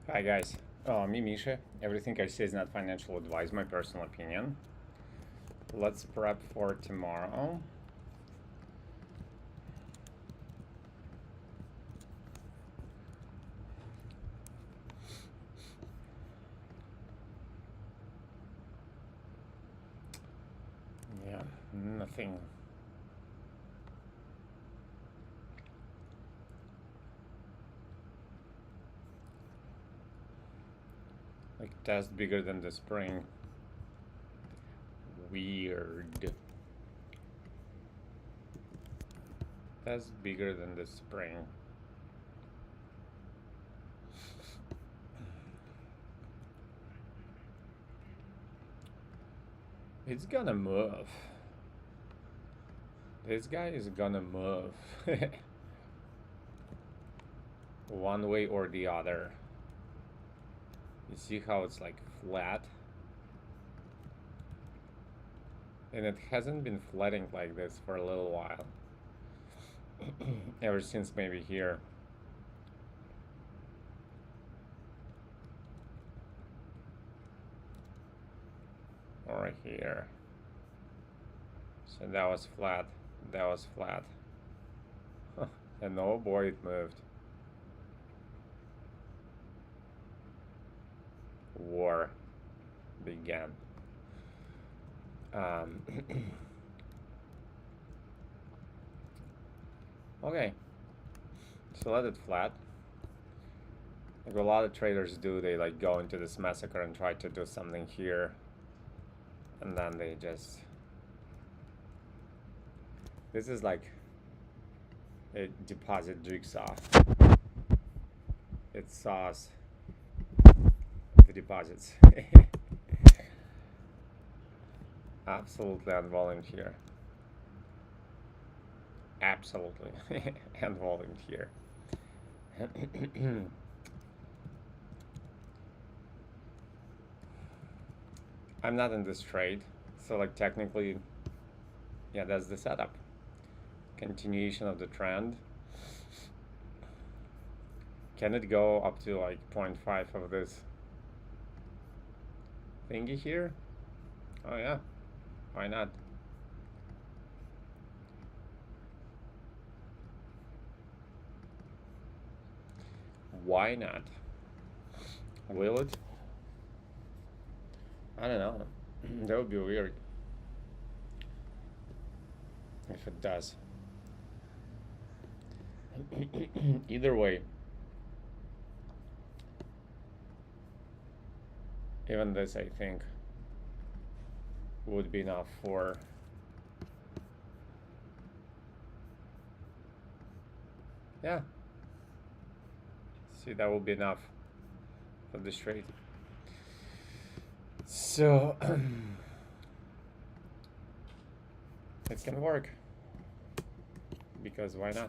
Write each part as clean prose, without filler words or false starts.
Hi guys, me Misha. Everything I say is not financial advice, my personal opinion. Let's prep for tomorrow. Yeah, nothing. Like test bigger than the spring. Weird. Test bigger than the spring. It's gonna move. This guy is gonna move. One way or the other. You see how it's like flat? And it hasn't been flatting like this for a little while. Ever since maybe here. Or here. So that was flat. That was flat. And oh boy, it moved. War began. Okay, so let it flat. Like a lot of traders do, they like go into this massacre and try to do something here, and then they just. This is like a deposit jigsaw. It saws the deposits. Absolutely unvolumed here. Absolutely unvolumed here. I'm not in this trade, so like technically, yeah, that's the setup. Continuation of the trend. Can it go up to like 0.5 of this thingy here? Oh yeah, why not? Why not? Will it? I don't know. That would be weird if it does. Either way, even this I think would be enough for yeah. See, that would be enough for this trade. So it can work because why not?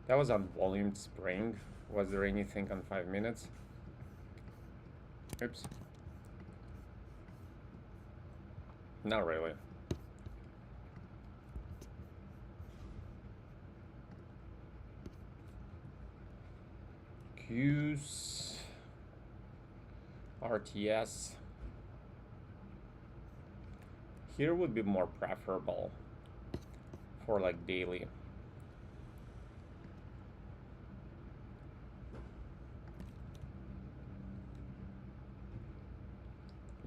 That was on volumed spring. Was there anything on 5 minutes? Oops. Not really. Qs, RTS. Here would be more preferable for like daily.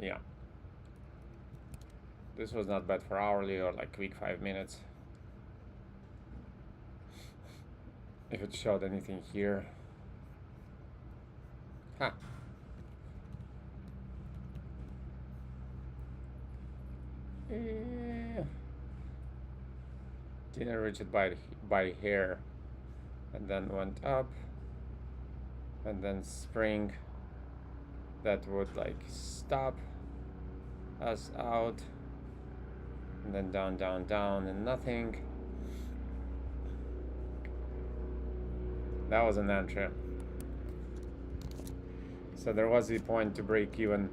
Yeah. This was not bad for hourly or like week 5 minutes. If it showed anything here. Huh. Didn't reach it by hair. And then went up. And then spring. That would like stop us out. And then down, down, down, and nothing. That was an entry. So there was a point to break even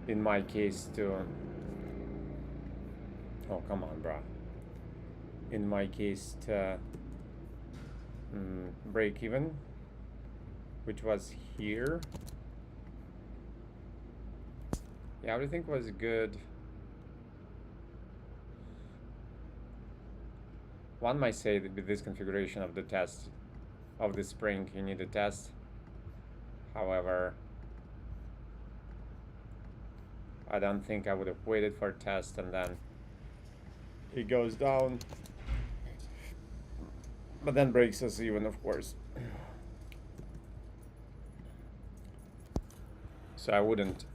in my case to. Oh, come on, bro. In my case to break even, which was here. Yeah, everything was good. One might say that with this configuration of the test of the spring, you need a test. However, I don't think I would have waited for a test and then it goes down, but then breaks us even, of course. So I wouldn't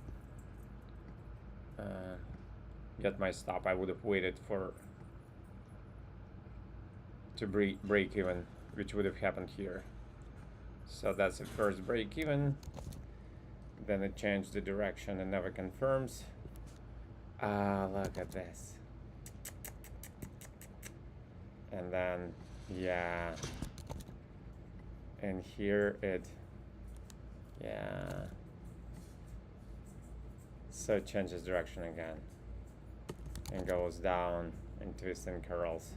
get my stop. I would have waited for to break even, which would have happened here. So that's the first break even. Then it changed the direction and never confirms. Look at this. And then, yeah. And here it, yeah. So it changes direction again. And goes down and twists and curls.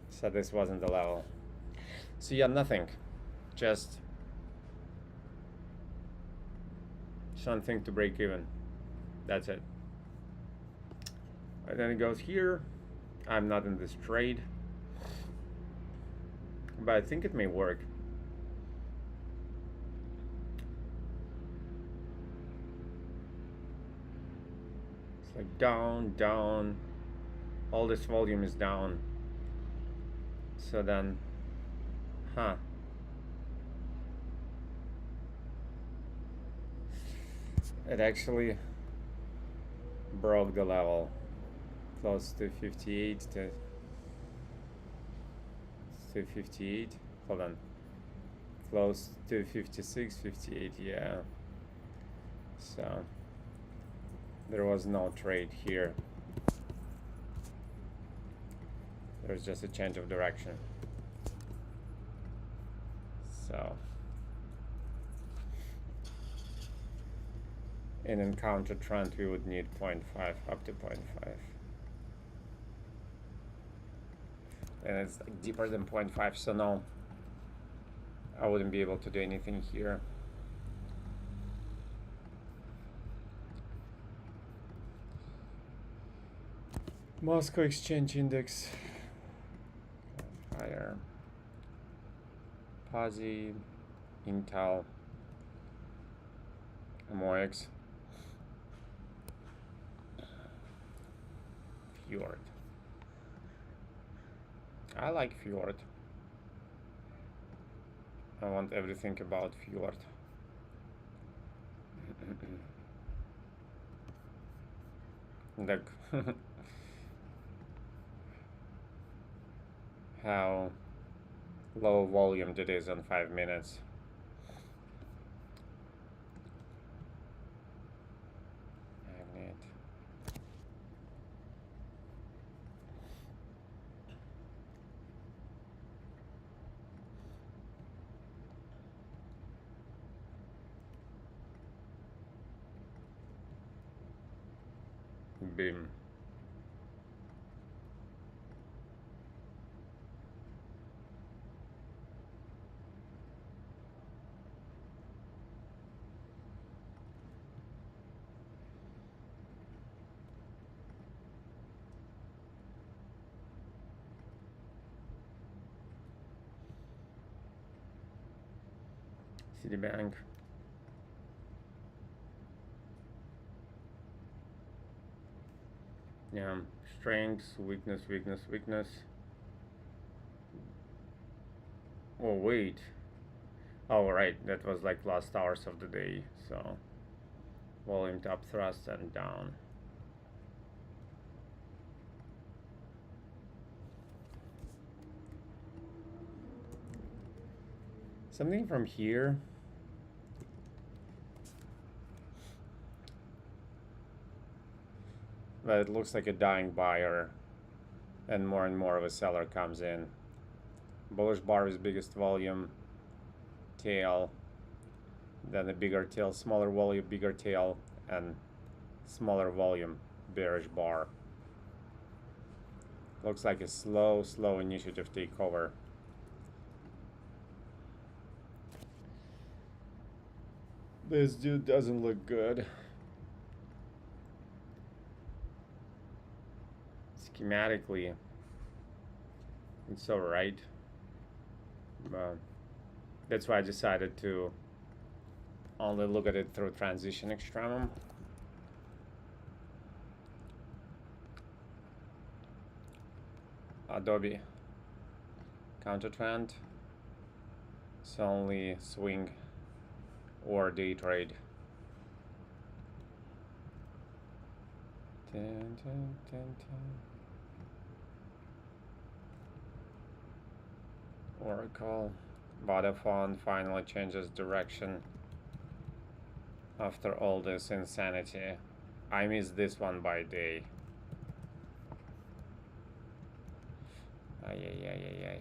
So this wasn't the level. So yeah, nothing. Just something to break even. That's it. And then it goes here. I'm not in this trade, but I think it may work. It's like down, down. All this volume is down. So then, it actually broke the level close to 58 to 58. Hold on. Close to 56, 58, yeah. So there was no trade here. There's just a change of direction. So in encounter trend, we would need 0.5 up to 0.5. And it's like deeper than 0.5, so no, I wouldn't be able to do anything here. Moscow Exchange Index higher. Posi, Intel, MOX, Fjord. I like Fjord. I want everything about Fjord. Look how low volumed it is on 5 minutes. Magnet. Boom. Citibank. Yeah, strengths, weakness, weakness, weakness. Oh wait. Oh right, that was like last hours of the day. So volume up, thrust, and down. Something from here. But it looks like a dying buyer, and more of a seller comes in. Bullish bar is biggest volume, tail, then a bigger tail, smaller volume, bigger tail, and smaller volume, bearish bar. Looks like a slow initiative takeover. This dude doesn't look good. Schematically, it's alright. That's why I decided to only look at it through transition extremum. Adobe counter trend. It's only swing or day trade. Dun, dun, dun, dun. Oracle. Vodafone finally changes direction after all this insanity. I missed this one by day. Ay, ay, ay, ay, ay.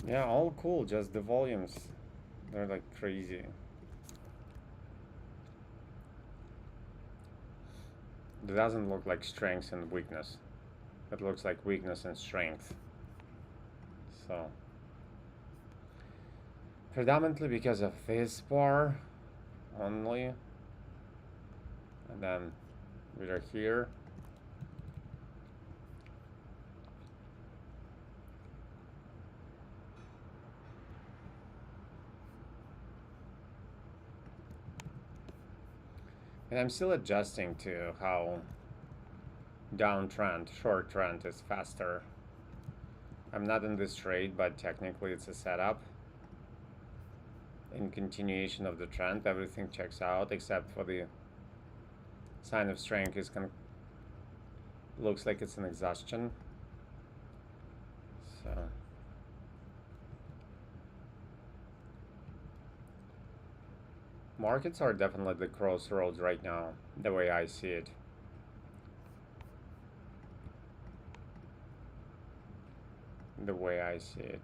Yeah, all cool, just the volumes. They're like crazy. It doesn't look like strength and weakness. It looks like weakness and strength. So, predominantly because of this bar only. And then we're here. And I'm still adjusting to how downtrend, short trend is faster. I'm not in this trade, but technically it's a setup. In continuation of the trend, everything checks out except for the sign of strength is looks like it's an exhaustion. So markets are definitely at the crossroads right now, the way I see it. The way I see it.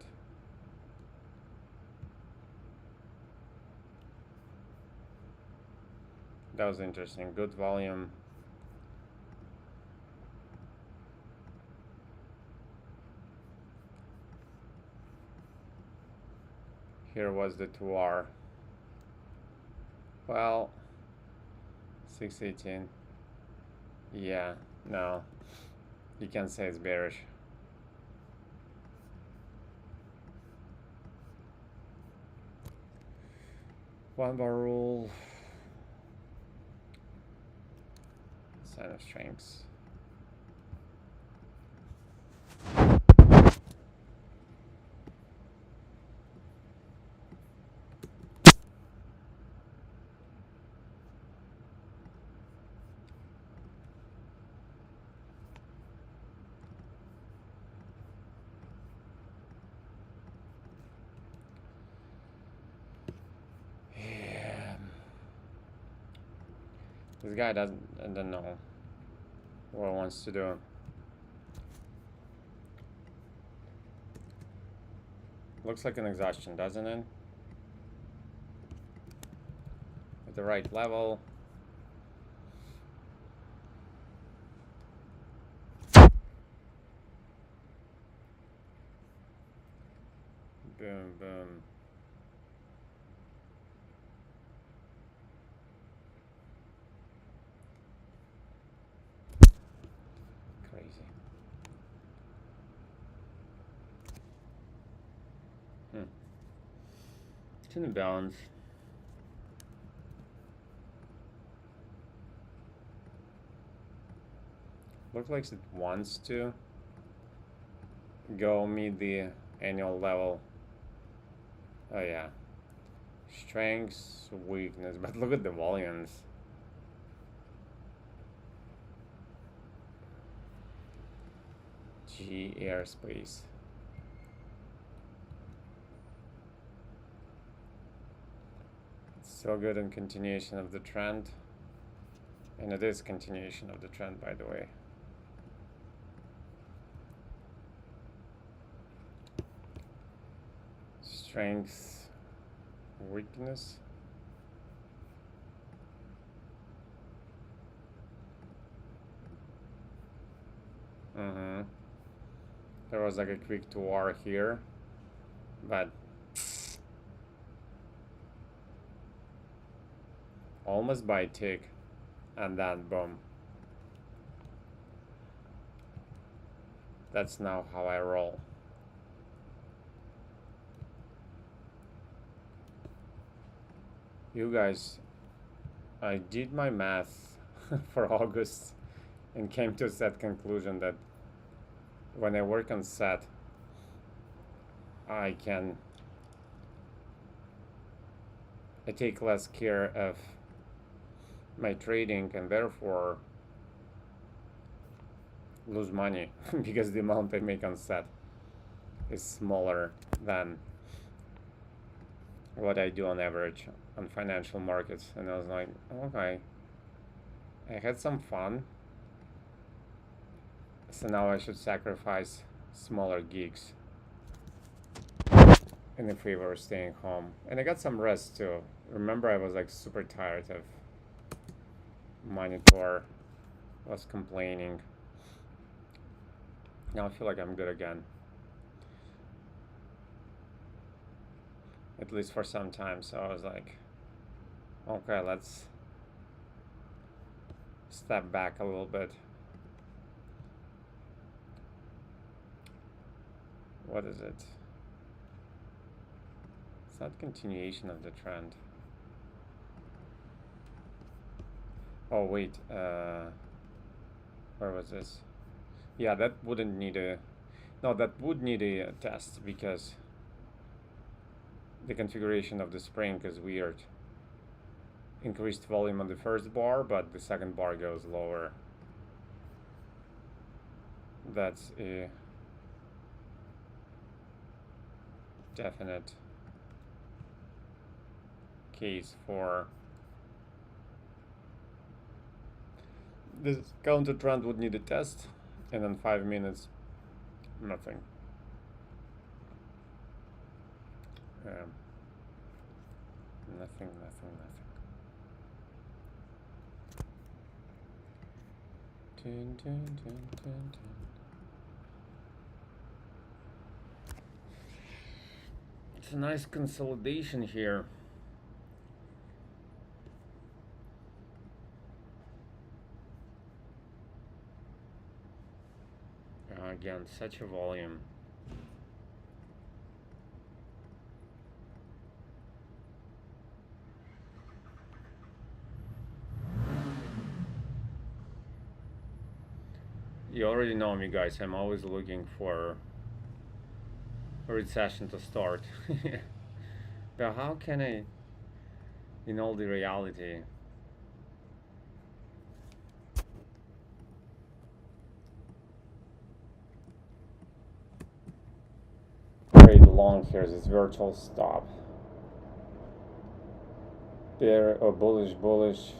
That was interesting. Good volume. Here was the 2R. Well, 618. Yeah, no. You can't say it's bearish. One bar rule. Sign of strengths. Yeah. This guy doesn't know what he wants to do. Looks like an exhaustion, doesn't it? At the right level. Boom, boom. Crazy. It's in the balance. Looks like it wants to go meet the annual level. Oh yeah. Strengths, weakness, but look at the volumes. G airspace. It's still good in continuation of the trend. And it is continuation of the trend, by the way. Strength, weakness. There was like a quick 2R here, but almost by tick, and then boom. That's now how I roll. You guys, I did my math for August and came to that conclusion that when I work on set, I take less care of my trading and therefore lose money because the amount I make on set is smaller than what I do on average on financial markets. And I was like, okay, I had some fun, so now I should sacrifice smaller gigs in the favor of staying home. And I got some rest too. Remember, I was like super tired of monitor, was complaining. Now I feel like I'm good again, at least for some time. So I was like, okay, let's step back a little bit. What is it? It's not continuation of the trend. Oh wait, where was this? Yeah, that wouldn't need a, no, that would need a test because the configuration of the spring is weird. Increased volume on the first bar, but the second bar goes lower. That's a definite case for this counter trend would need a test, and in 5 minutes, nothing. Nothing. Dun, dun, dun, dun, dun. It's a nice consolidation here. Again, such a volume. You already know me, guys. I'm always looking for a recession to start. But how can I, in all the reality, trade long here? This virtual stop. There, oh, bullish.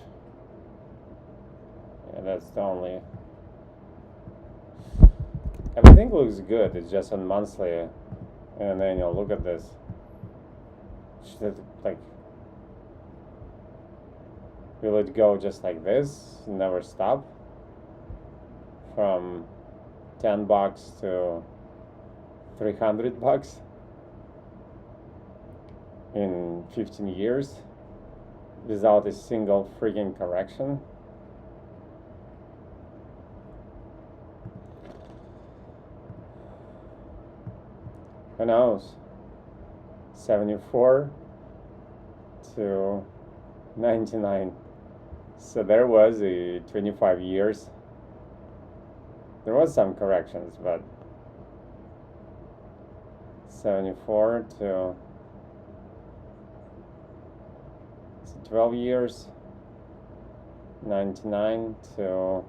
Yeah, that's the only. Everything looks good. It's just on monthly and annual. Look at this. Should it, like, will it go just like this? Never stop? From $10 to $300 in 15 years without a single freaking correction? Who knows? 74 to 99. So there was a 25 years. There was some corrections, but 74 to 12 years, 99 to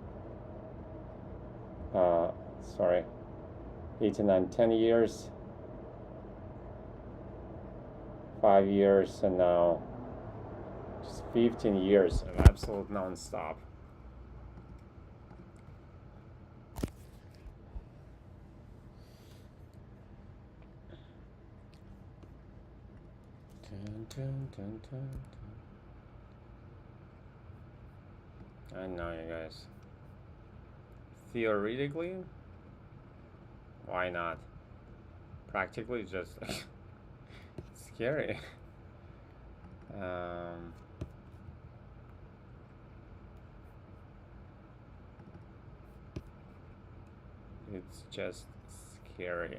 89, 10 years, 5 years, and now just 15 years of absolute non-stop. dun, dun, dun, dun. I know, you guys. Theoretically, why not? Practically, just scary. It's just scary.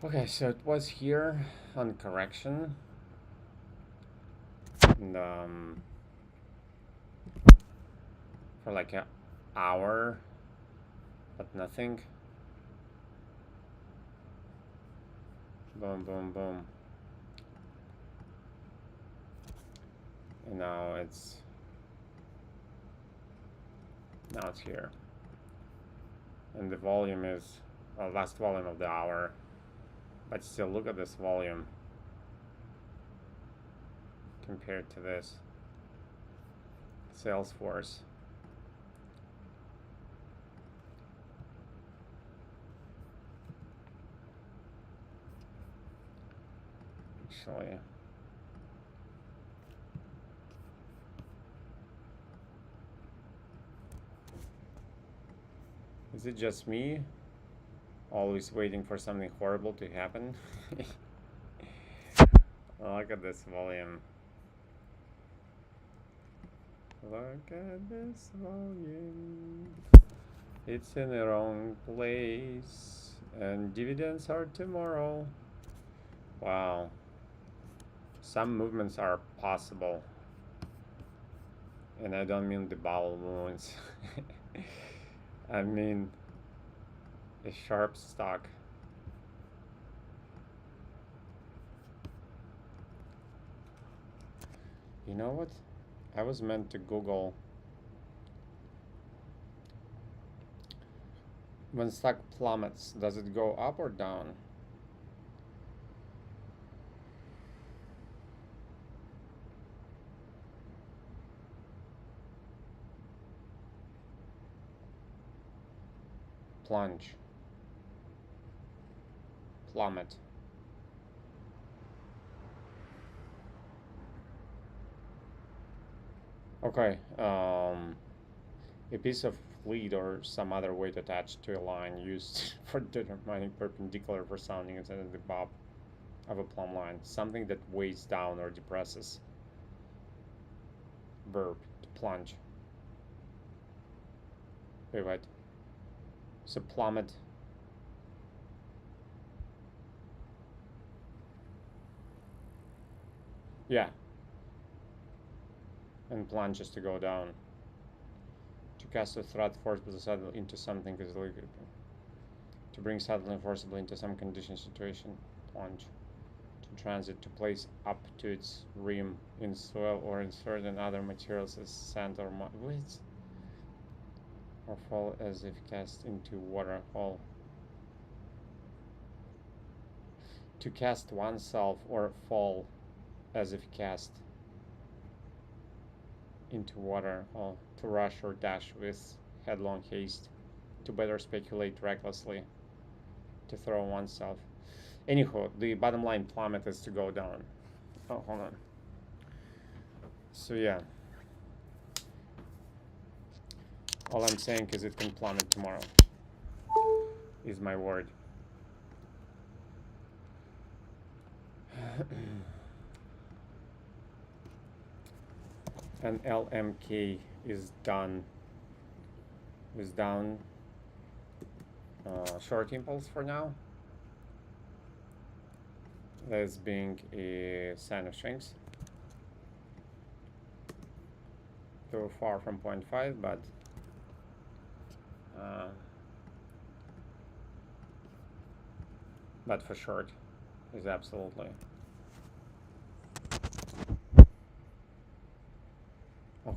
Okay, so it was here on correction, and for like an hour, but nothing. Boom, boom, boom. And now it's here, and the volume is last volume of the hour. But still, look at this volume compared to this Salesforce. Actually, is it just me? Always waiting for something horrible to happen? Look at this volume. Look at this volume. It's in the wrong place. And dividends are tomorrow. Wow. Some movements are possible. And I don't mean the bowel movements. I mean a sharp stock. You know what? I was meant to Google when stock plummets, does it go up or down? Plunge. Plummet. Okay, a piece of lead or some other weight attached to a line used for determining perpendicular for sounding instead of the bob of a plumb line. Something that weighs down or depresses. Verb, to plunge. Wait, what? So plummet. Yeah. And plunge is to go down. To cast a threat forcibly saddle into something is illegal. To bring saddling forcibly into some condition situation. Plunge. To transit, to place up to its rim in soil or in certain other materials as sand or mud. Wait. Or fall as if cast into water hole. To cast oneself or fall as if cast into water hole. To rush or dash with headlong haste. To better speculate recklessly. To throw oneself. Anyhow, the bottom line plummet is to go down. Oh, hold on. So yeah. All I'm saying is it can plummet tomorrow. Is my word. And LMK is done. Is down. Short impulse for now. As being a sign of strength. Too far from 0.5, but for short is absolutely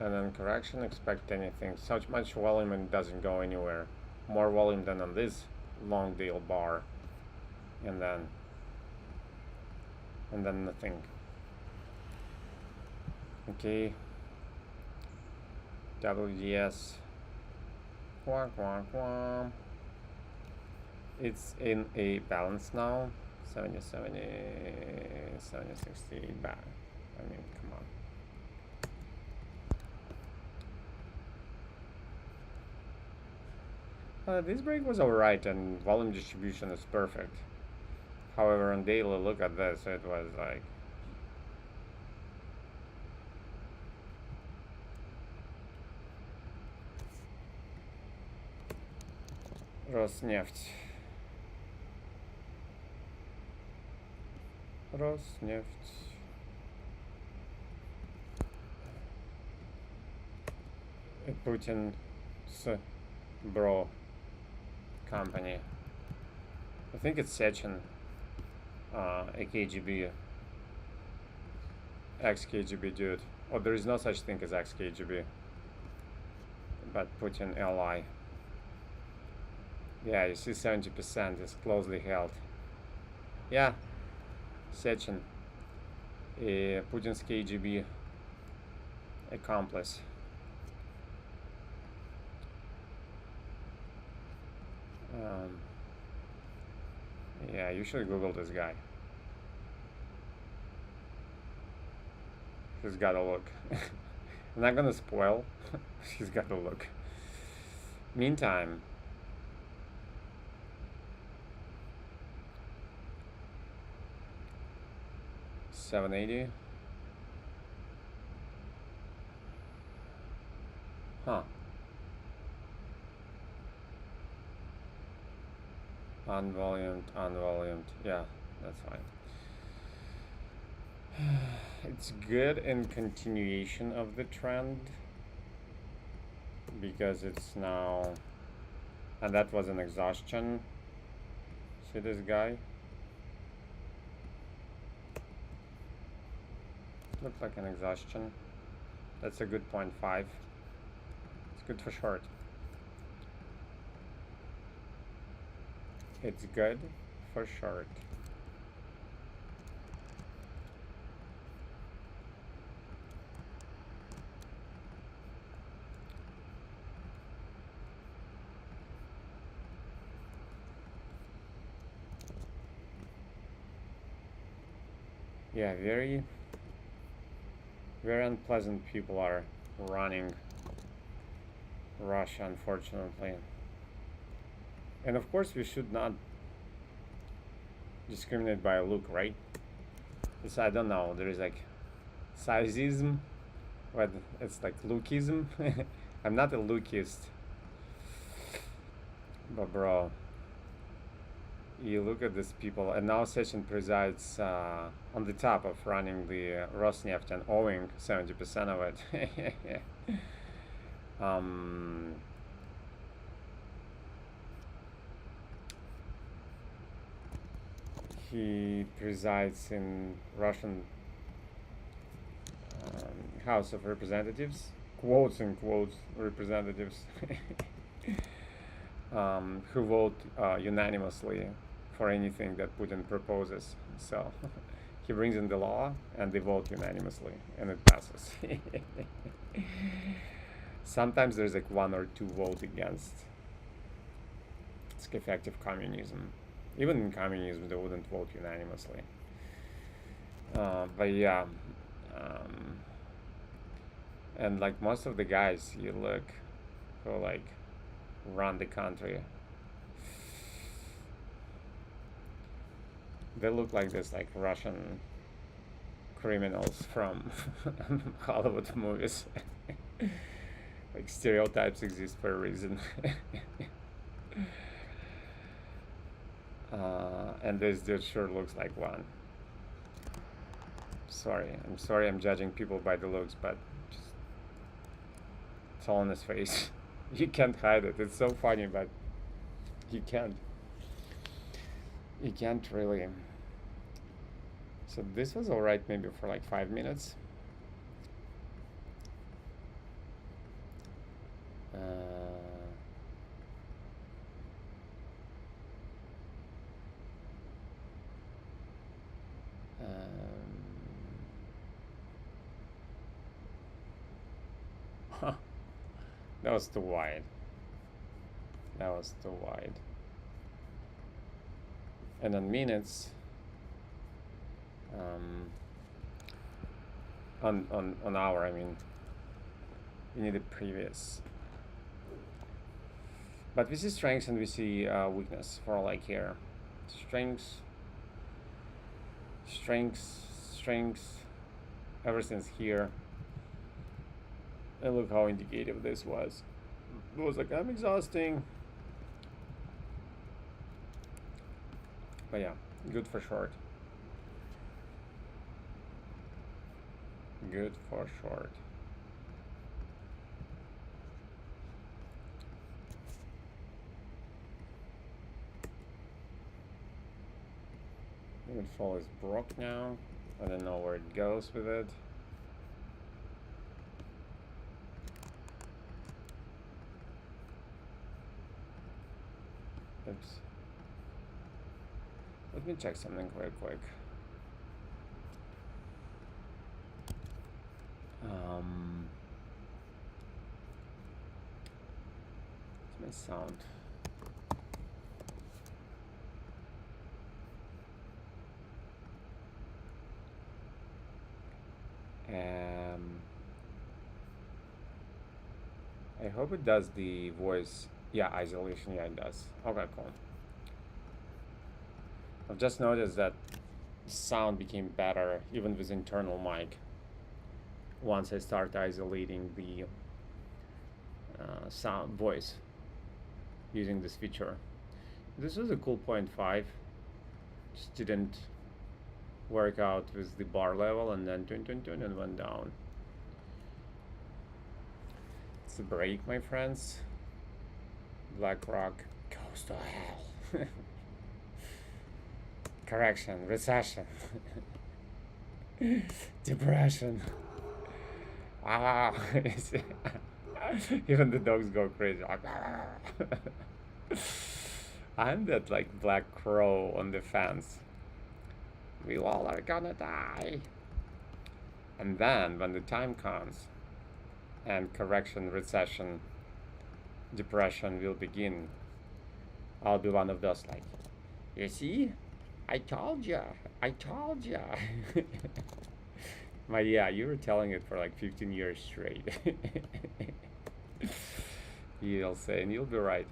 And then correction, expect anything. So much volume and it doesn't go anywhere. More volume than on this long deal bar. And then nothing. Okay. WDS. Quack, quack, quack. It's in a balance now. 70, 70, 70, 60 back. I mean, come on. This break was alright and volume distribution is perfect. However, on daily, look at this. It was like Rosneft. Putin's bro company. I think it's Sechin, a KGB, ex-KGB dude. Oh, there is no such thing as ex-KGB, but Putin ally. Yeah, you see 70% is closely held. Yeah, Sechin, Putin's KGB accomplice. Yeah, you should Google this guy. He's got a look. I'm not gonna spoil. He's got a look. Meantime, $780. Huh. Unvolumed. Yeah, that's fine. It's good in continuation of the trend because it's now, and that was an exhaustion. See this guy? Looks like an exhaustion. That's a good 0.5. It's good for short. It's good for short. Yeah, very unpleasant people are running Russia, unfortunately. And of course, we should not discriminate by look, right? It's, I don't know, there is like sizeism, but it's like lookism. I'm not a lookist, but bro, you look at these people, and now Sechin presides on the top of running the Rosneft and owing 70% of it. He presides in Russian House of Representatives, quotes and quotes representatives, who vote unanimously for anything that Putin proposes. So he brings in the law and they vote unanimously and it passes. Sometimes there's like 1 or 2 vote against. It's effective communism. Even in communism, they wouldn't vote unanimously. But yeah, and like most of the guys you look who like run the country, they look like this, like Russian criminals from Hollywood movies. Like stereotypes exist for a reason. And this dude sure looks like one. I'm sorry I'm judging people by the looks, but just, it's all on his face. You can't hide it. It's so funny, but you can't. You can't really. So this was alright maybe for like 5 minutes. That was too wide. That was too wide. And on minutes, on hour, I mean, we need the previous. But we see strengths and we see weakness for like here. Strengths, strengths, strengths, ever since here. And look how indicative this was. It was like, I'm exhausting. But yeah, good for short. Good for short. Limit fall is broke now. I don't know where it goes with it. Oops. Let me check something quick. It's my sound. I hope it does the voice. Yeah, isolation. Yeah, it does. Okay, cool. I've just noticed that sound became better even with internal mic once I start isolating the sound voice using this feature. This was a cool 0.5. Just didn't work out with the bar level, and then and went down. It's a break, my friends. BlackRock goes to hell. Correction, recession, depression. Even the dogs go crazy. I'm that like black crow on the fence. We all are gonna die. And then when the time comes and correction, recession, depression will begin, I'll be one of those like, you see? I told ya. But yeah, you were telling it for like 15 years straight. You'll say, and you'll be right.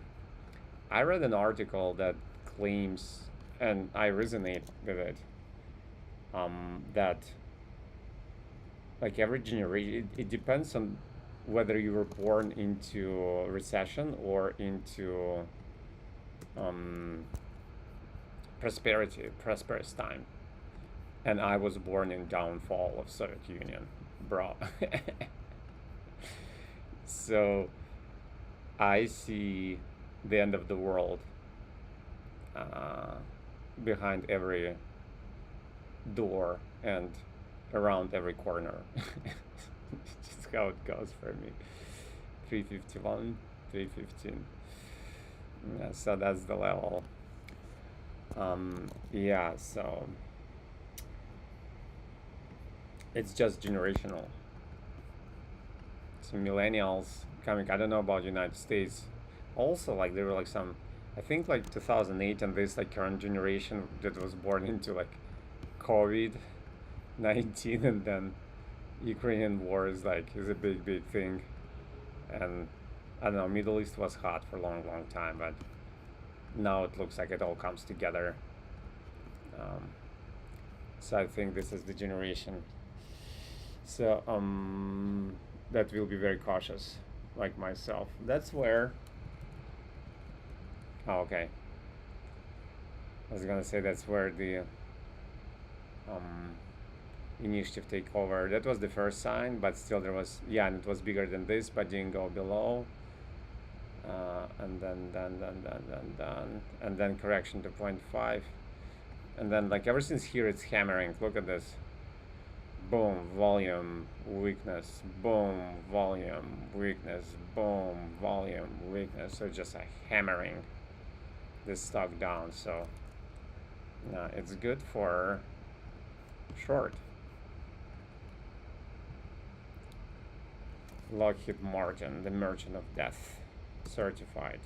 I read an article that claims, and I resonate with it, that like every generation, it depends on whether you were born into recession or into prosperous time. And I was born in downfall of Soviet Union, bro. So I see the end of the world behind every door and around every corner. Just how it goes for me. 351, 315. Yeah, so that's the level. Yeah, so it's just generational. So millennials coming, I don't know about United States. Also, like there were like some, I think like 2008 and this like current generation that was born into like COVID-19 and then Ukrainian war is a big thing. And I don't know, Middle East was hot for a long time, but now it looks like it all comes together. So I think this is the generation. So that will be very cautious, like myself. That's where. Oh, okay. I was gonna say that's where the initiative take over. That was the first sign, but still there was, yeah, and it was bigger than this, but didn't go below. And then correction to 0.5, and then like ever since here it's hammering. Look at this, boom, volume, weakness, boom, volume, weakness, boom, volume, weakness. So just like hammering this stock down. So it's good for short. Lockheed Martin, the merchant of death, certified.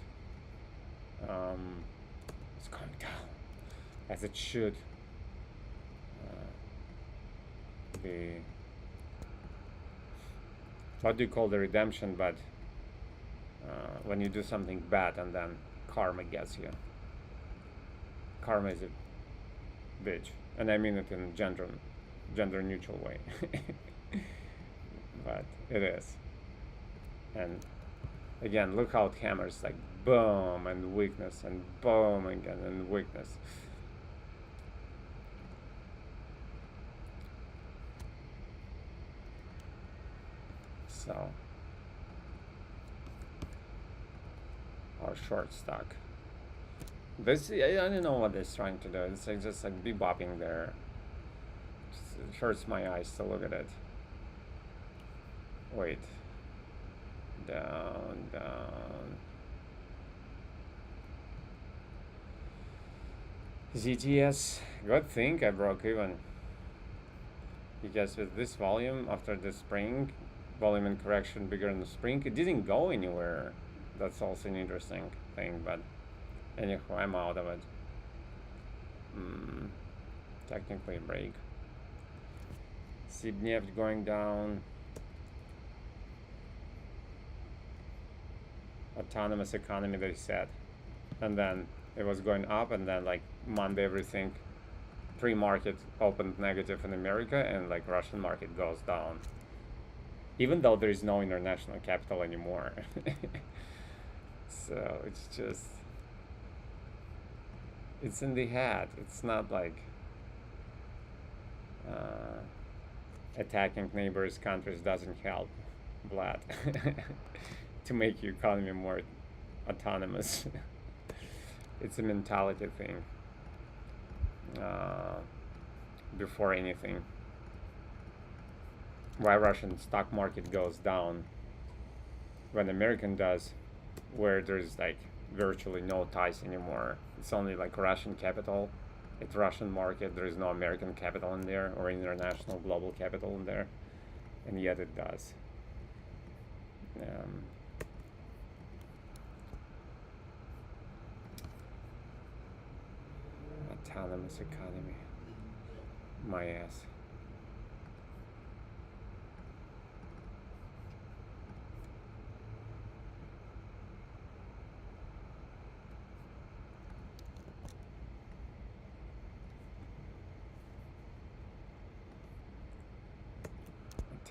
It's going down as it should. The what do you call the redemption? But when you do something bad and then karma gets you. Karma is a bitch, and I mean it in gender neutral way. But it is. And again, look how it hammers, like boom and weakness and boom again and weakness. So our short stock. This, I don't know what it's trying to do. It's like just like bebopping there. It hurts my eyes to look at it. Wait. Down, down. ZTS, good thing I broke even. Because with this volume, after the spring, volume and correction bigger in the spring, it didn't go anywhere. That's also an interesting thing, but anyhow, I'm out of it. Technically a break. Sibneft going down. Autonomous economy, they said. And then it was going up, and then like Monday everything pre-market opened negative in America, and like Russian market goes down. Even though there is no international capital anymore. So it's just, it's in the head. It's not like attacking neighbors countries doesn't help, Vlad, to make your economy more autonomous. It's a mentality thing before anything. Why Russian stock market goes down when American does, where there's like virtually no ties anymore. It's only like Russian capital. It's Russian market. There is no American capital in there or international global capital in there, and yet it does. Autonomous economy. My ass.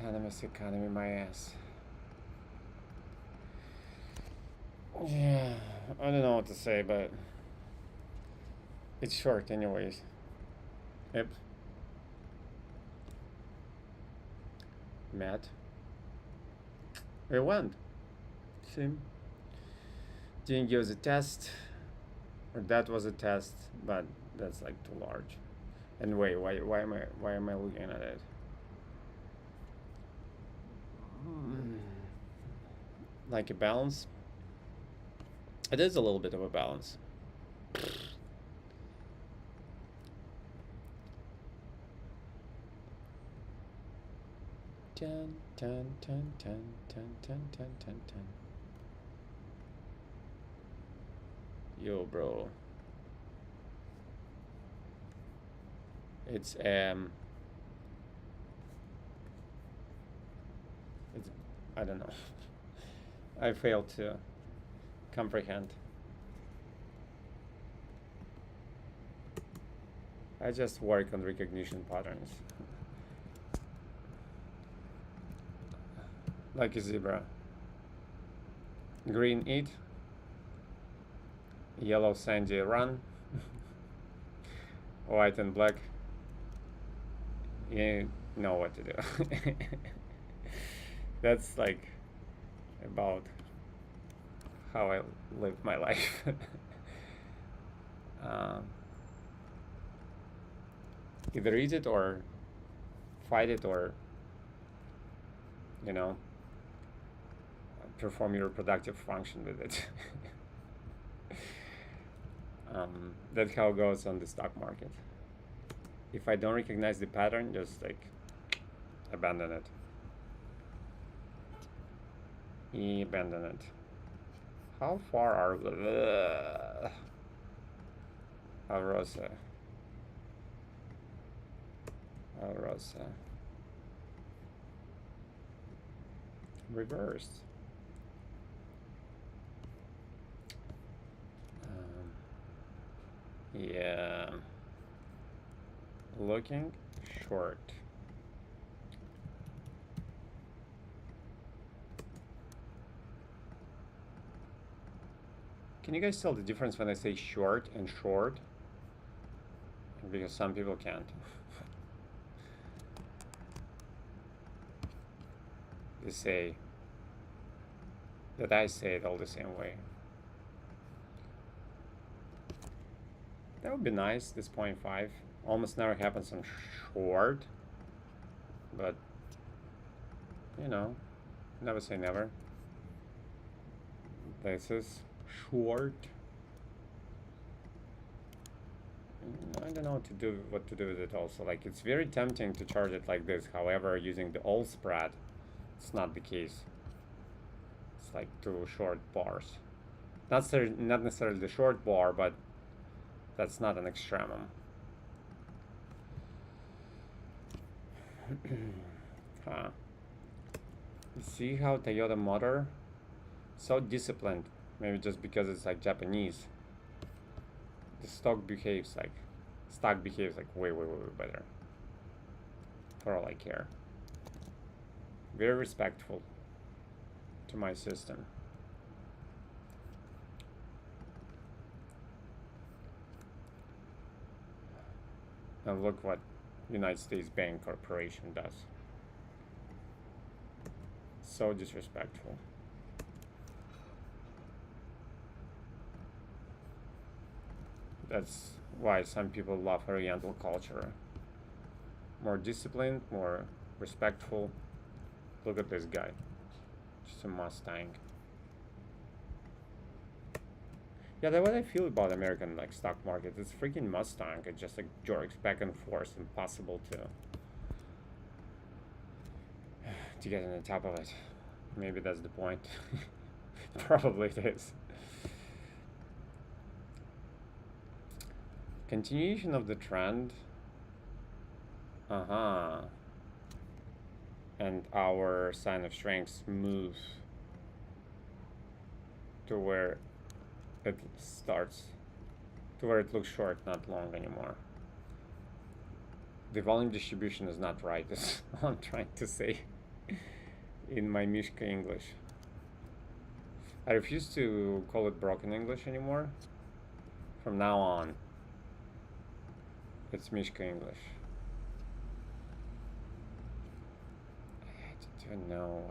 Autonomous economy, my ass. Yeah, I don't know what to say, but it's short anyways. Yep. Matt. It went. See? Didn't use a test. Or that was a test, but that's like too large. And wait, why am I looking at it? Like a balance? It is a little bit of a balance. Dun, dun, dun, dun, dun, dun, dun, dun, dun. Yo, bro. It's I don't know. I failed to comprehend. I just work on recognition patterns. Like a zebra. Green eat. Yellow sandy run. White and black. You know what to do. That's like about how I live my life. Either eat it or fight it or, perform your productive function with it. That's how it goes on the stock market. If I don't recognize the pattern, just like abandon it. Abandon it. How far are we? Alrosa. Reversed. Yeah. Looking short. Can you guys tell the difference when I say short and short? Because some people can't. They say that I say it all the same way. That would be nice, this 0.5. Almost never happens on short. But, never say never. This is short. I don't know what to do with it also. Like, it's very tempting to charge it like this. However, using the all spread, it's not the case. It's like 2 short bars. Not necessarily the short bar, but that's not an extremum. Huh. You see how Toyota Motor, so disciplined. Maybe just because it's like Japanese. The stock behaves like way better. For all I care. Very respectful to my system. And look what United States Bank Corporation does. So disrespectful. That's why some people love Oriental culture. More disciplined, more respectful. Look at this guy. Just a Mustang. Yeah, that's what I feel about American stock market. It's freaking Mustang. It just jerks back and forth, impossible to get on the top of it. Maybe that's the point. Probably it is. Continuation of the trend. And our sign of strength moves to where it starts, to where it looks short, not long anymore. The volume distribution is not right, is what I'm trying to say in my Mishka English. I refuse to call it broken English anymore. From now on, it's Mishka English. I don't know.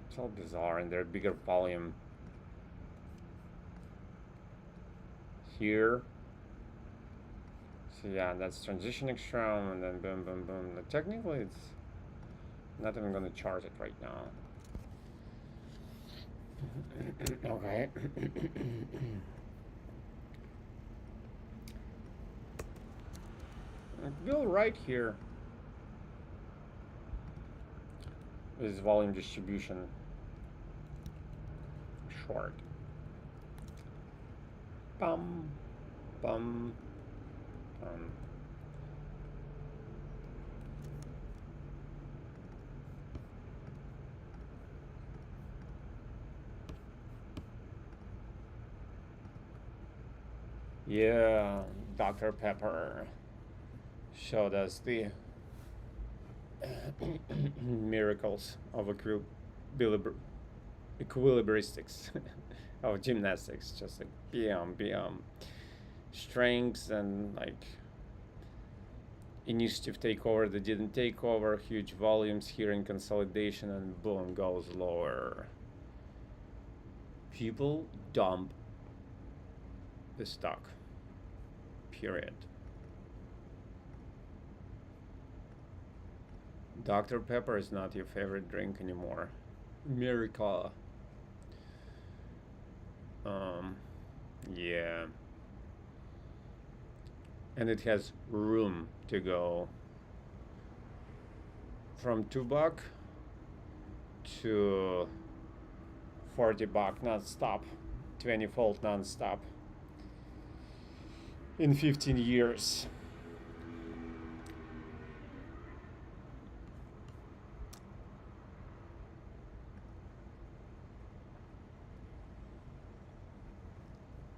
It's all bizarre, and they're bigger volume here. So yeah, that's transitioning strong, and then boom, boom, boom. But technically, it's not even going to charge it right now. Okay. Bill right here is volume distribution short. Bum, bum, Yeah, Dr. Pepper showed us the miracles of equilibristics of gymnastics, just like bam, strengths and initiative takeover that didn't take over, huge volumes here in consolidation, and boom, goes lower. People dump the stock, period. Dr. Pepper is not your favorite drink anymore. Miracle. Um, yeah. And it has room to go from $2 to $40 non-stop, 20-fold non-stop in 15 years.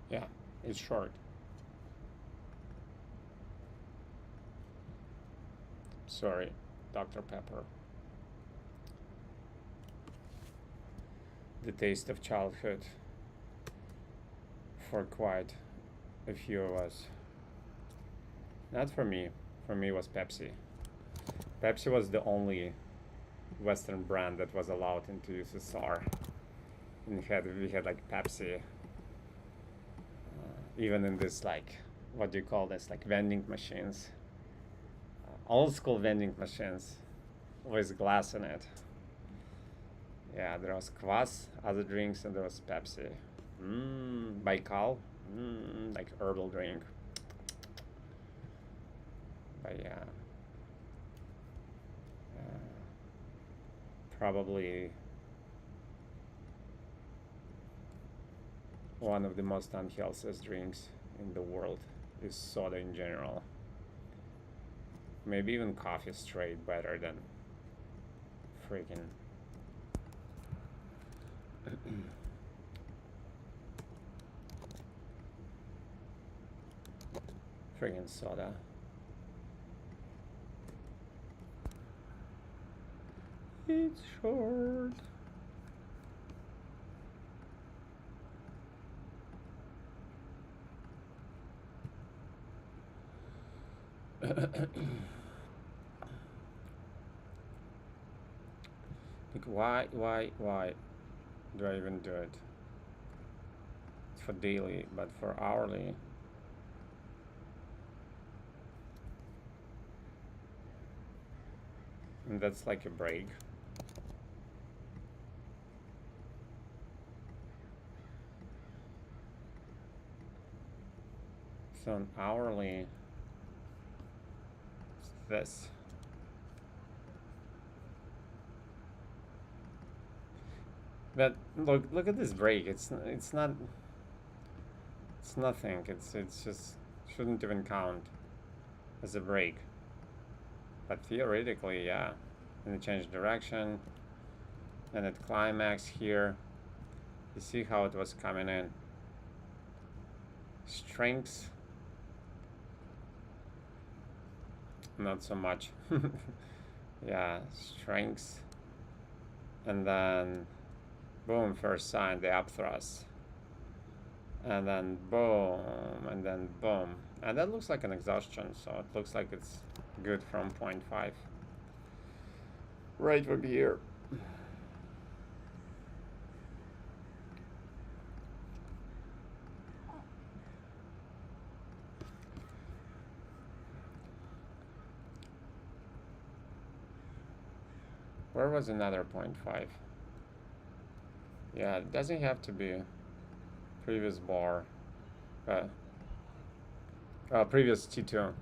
Yeah, it's short. Sorry, Dr. Pepper. The taste of childhood for quite a few of us. Not for me. For me, it was Pepsi. Pepsi was the only Western brand that was allowed into USSR. And we had like Pepsi, even in this like, what do you call this, like vending machines, old school vending machines with glass in it. Yeah, there was kvass, other drinks, and there was Pepsi. Baikal, like herbal drink. But yeah, probably one of the most unhealthiest drinks in the world is soda in general. Maybe even coffee straight better than freaking freaking soda. It's short. Like why do I even do it? It's for daily, but for hourly. And that's like a break. So an hourly is this. But look at this break. It's not, it's nothing. It's just shouldn't even count as a break. But theoretically, yeah. And it changed direction. And it climax here. You see how it was coming in. Strength. Not so much. Yeah, strength. And then boom, first sign, the upthrust. And then boom, and then boom. And that looks like an exhaustion, so it looks like it's good from 0.5. Right from here. Where was another 0.5? Yeah, it doesn't have to be previous bar. Previous T2.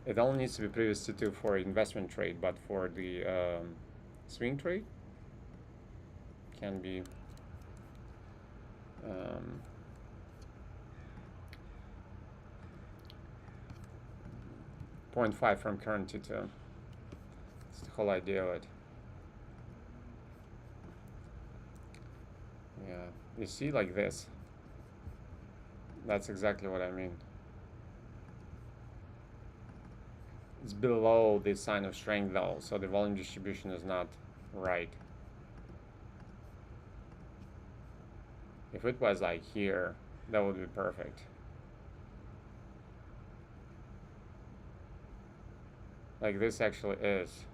It only needs to be previous T2 for investment trade, but for the swing trade, can be 0.5 from current T2. That's the whole idea of it. Yeah, you see like this. That's exactly what I mean. It's below the sign of strength though, so the volume distribution is not right. If it was like here, that would be perfect. Like this actually is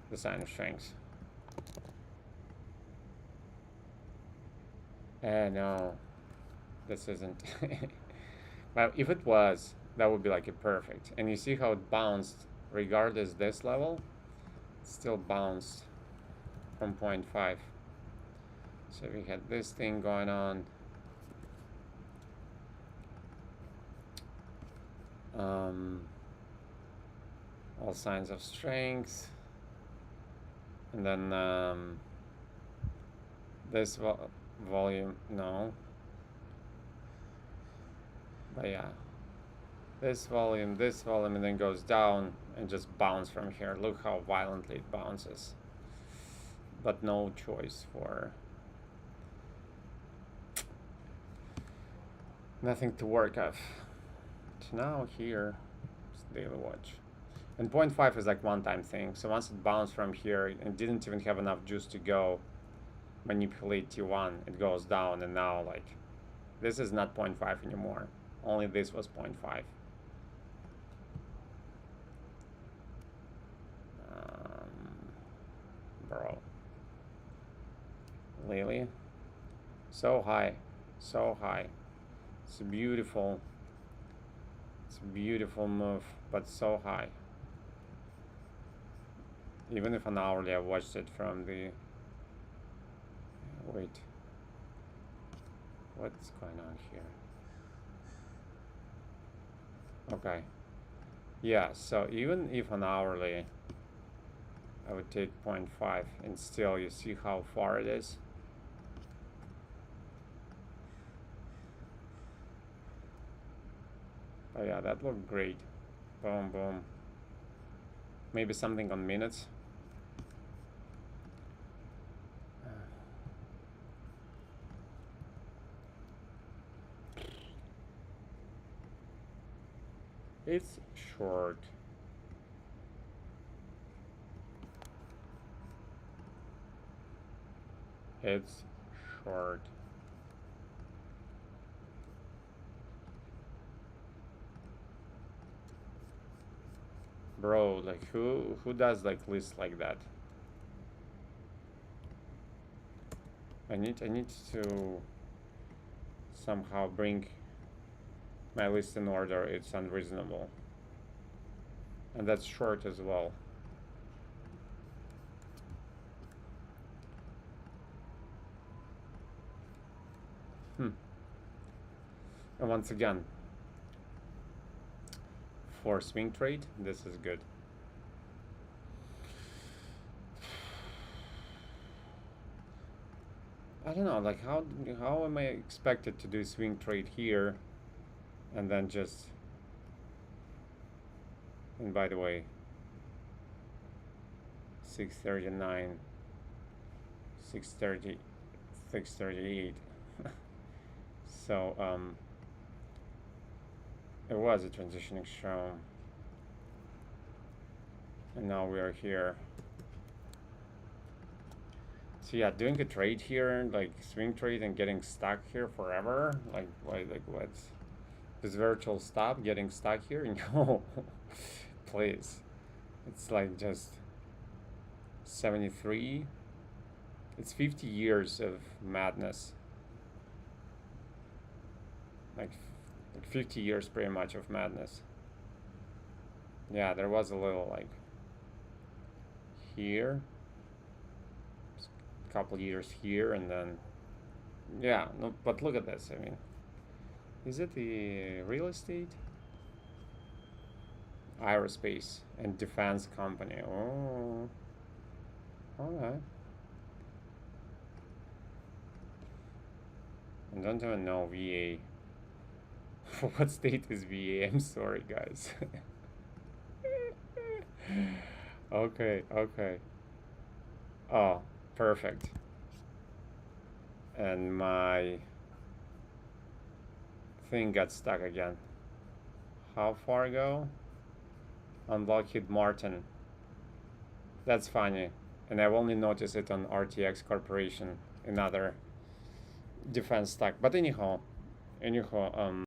the sign of strength. No, this isn't. But if it was, That would be like a perfect. And you see how it bounced regardless this level, it still bounced from 0.5. So we had this thing going on. All signs of strength. And then this volume, no. But yeah, this volume, and then goes down and just bounce from here. Look how violently it bounces. But no choice for... nothing to work of. So now here, it's daily watch. And 0.5 is like one-time thing. So once it bounced from here, it didn't even have enough juice to go manipulate T1. It goes down, and now like this is not 0.5 anymore. Only this was 0.5. Bro. Lily. So high. So high. It's a beautiful move, but so high. Even if an hourly, I watched it from the... Wait. What's going on here? Okay. Yeah, so even if an hourly, I would take 0.5, and still you see how far it is. But yeah, that looked great. Boom, boom. Maybe something on minutes. It's short. It's short. Bro, like who does like lists like that? I need to somehow bring my list in order. It's unreasonable. And that's short as well. And once again, for swing trade, this is good. I don't know, like how am I expected to do swing trade here and then just... And by the way, 639, 630, 638. So it was a transitioning show, and now we are here. So yeah, doing a trade here, like swing trade, and getting stuck here forever, like what's this virtual stop, getting stuck here? No, please. It's like just 73. It's 50 years of madness. Like 50 years pretty much of madness. Yeah, there was a little like here, a couple years here, and then yeah, no, but look at this. I mean, is it the real estate, aerospace and defense company? Oh, okay. I don't even know VA. What state is VA? I'm sorry, guys. Okay. Oh, perfect. And my thing got stuck again. How far ago? On Lockheed Martin. That's funny. And I've only noticed it on RTX Corporation, another defense stock. But anyhow,